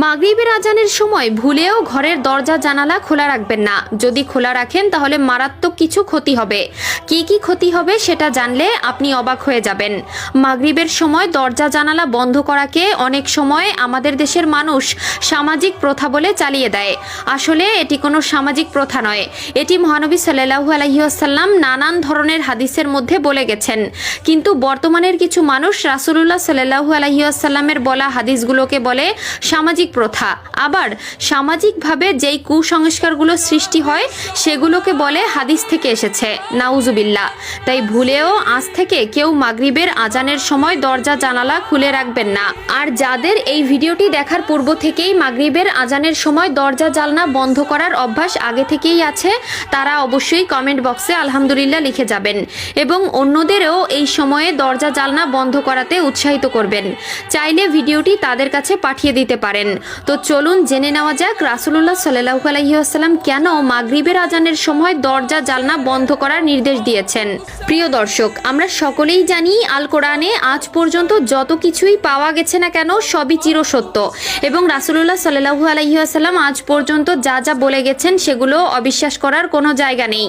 মাগরিবের আজানের সময় ভুলেও ঘরের দরজা জানালা খোলা রাখবেন না। যদি খোলা রাখেন তাহলে মারাত্মক কিছু ক্ষতি হবে। কি কি ক্ষতি হবে সেটা জানলে আপনি অবাক হয়ে যাবেন। মাগরিবের সময় দরজা জানালা বন্ধ করাকে অনেক সময় আমাদের দেশের মানুষ সামাজিক প্রথা বলে চালিয়ে দেয়। আসলে এটি কোনো সামাজিক প্রথা নয়, এটি মহানবী সাল্লাল্লাহু আলাইহি ওয়াসাল্লাম নানান ধরনের হাদিসের মধ্যে বলে গেছেন। কিন্তু বর্তমানের কিছু মানুষ রাসূলুল্লাহ সাল্লাল্লাহু আলাইহি ওয়াসাল্লামের বলা হাদিসগুলোকে বলে সামাজিক প্রথা। আবার সামাজিকভাবে যেই কুসংস্কারগুলো সৃষ্টি হয় সেগুলোকে বলে হাদিস থেকে এসেছে, নাউজুবিল্লাহ। তাই ভুলেও আজ থেকে কেউ মাগরিবের আজানের সময় দরজা জানালা খুলে রাখবেন না। আর যাদের এই ভিডিওটি দেখার পূর্ব থেকেই মাগরিবের আজানের সময় দরজা জানলা বন্ধ করার অভ্যাস আগে থেকেই আছে, তারা অবশ্যই কমেন্ট বক্সে আলহামদুলিল্লাহ লিখে যাবেন এবং অন্যদেরও এই সময়ে দরজা জানলা বন্ধ করাতে উৎসাহিত করবেন। চাইলে ভিডিওটি তাদের কাছে পাঠিয়ে দিতে পারেন। তো চলুন জেনে নেওয়া যাক রাসূলুল্লাহ সাল্লাল্লাহু আলাইহি ওয়াসাল্লাম কেন মাগরিবের আজানের সময় দরজা জানলা বন্ধ করার নির্দেশ দিয়েছেন। প্রিয় দর্শক, আমরা সকলেই জানি আল কোরআনে আজ পর্যন্ত যত কিছুই পাওয়া গেছে না কেন সবই চিরসত্য এবং রাসূলুল্লাহ সাল্লাল্লাহু আলাইহি ওয়াসাল্লাম আজ পর্যন্ত যা যা বলে গেছেন সেগুলো অবিশ্বাস করার কোনো জায়গা নেই।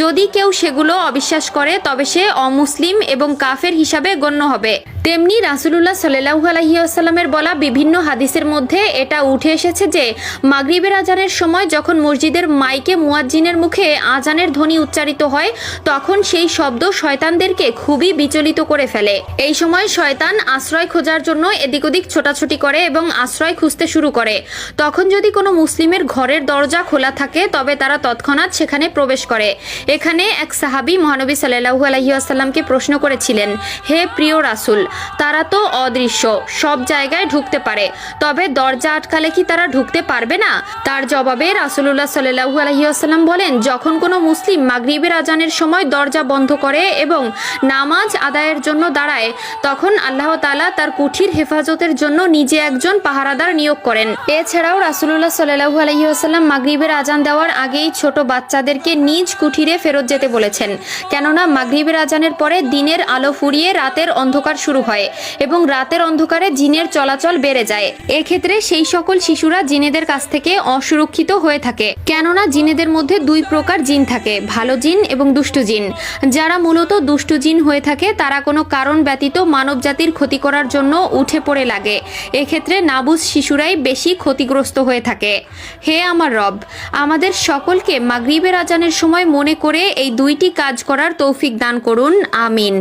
যদি কেউ সেগুলো অবিশ্বাস করে তবে সে অমুসলিম এবং কাফের হিসাবে গণ্য হবে। তেমনি রাসূলুল্লাহ সাল্লাল্লাহু আলাইহি ওয়াসাল্লামের বলা বিভিন্ন হাদিসের মধ্যে এটা উঠে এসেছে যে মাগরিবের আজানের সময় যখন মসজিদের মাইকে মুয়াজ্জিনের মুখে আজানের ধ্বনি উচ্চারিত হয় তখন সেই শব্দ শয়তানদেরকে খুবই বিচলিত করে ফেলে। এই সময় শয়তান আশ্রয় খোঁজার জন্য এদিক ওদিক ছোটাছুটি করে এবং আশ্রয় খুঁজতে শুরু করে। তখন যদি কোনো মুসলিমের ঘরের দরজা খোলা থাকে তবে তারা তৎক্ষণাৎ সেখানে প্রবেশ করে। এখানে এক সাহাবী মহানবী সাল্লাল্লাহু আলাইহি ওয়াসাল্লামকে প্রশ্ন করেছিলেন, হে প্রিয় রাসূল, তারা তো অদৃশ্য, সব জায়গায় ঢুকতে পারে, তবে দরজা আটকালে কি তারা ঢুকতে পারবে না? তার জবাবে রাসূলুল্লাহ সাল্লাল্লাহু আলাইহি ওয়াসাল্লাম বলেন, যখন কোনো মুসলিম মাগরিবের আজানের সময় দরজা বন্ধ করে এবং নামাজ আদায়ের জন্য দাঁড়ায় তখন আল্লাহ তাআলা তার কুঠির হেফাজতের জন্য নিজে একজন পাহারাদার নিয়োগ করেন। এছাড়াও রাসূলুল্লাহ সাল্লাল্লাহু আলাইহি ওয়াসাল্লাম মাগরিবের আজান দেওয়ার আগেই ছোট বাচ্চাদেরকে নিজ কুঠিরে ফেরত যেতে বলেছেন, কেননা মাগরিবের আজানের পরে দিনের আলো ফুরিয়ে রাতের অন্ধকার শুরু হয় এবং রাতের অন্ধকারে জিনের চলাচল বেড়ে যায়। এক্ষেত্রে সেই সকল শিশুরা জিনেদের কাছ থেকে অসুরক্ষিত হয়ে থাকে, কেননা জিনেদের মধ্যে দুই প্রকার জিন থাকে, ভালো জিন এবং দুষ্টু জিন। যারা মূলত দুষ্টু জিন হয়ে থাকে তারা কোনো কারণ ব্যতীত মানব জাতির ক্ষতি করার জন্য উঠে পড়ে লাগে। এক্ষেত্রে নাবুজ শিশুরাই বেশি ক্ষতিগ্রস্ত হয়ে থাকে। হে আমার রব, আমাদের সকলকে মাগরিবের আজানের সময় মনে করে এই দুইটি কাজ করার তৌফিক দান করুন, আমিন।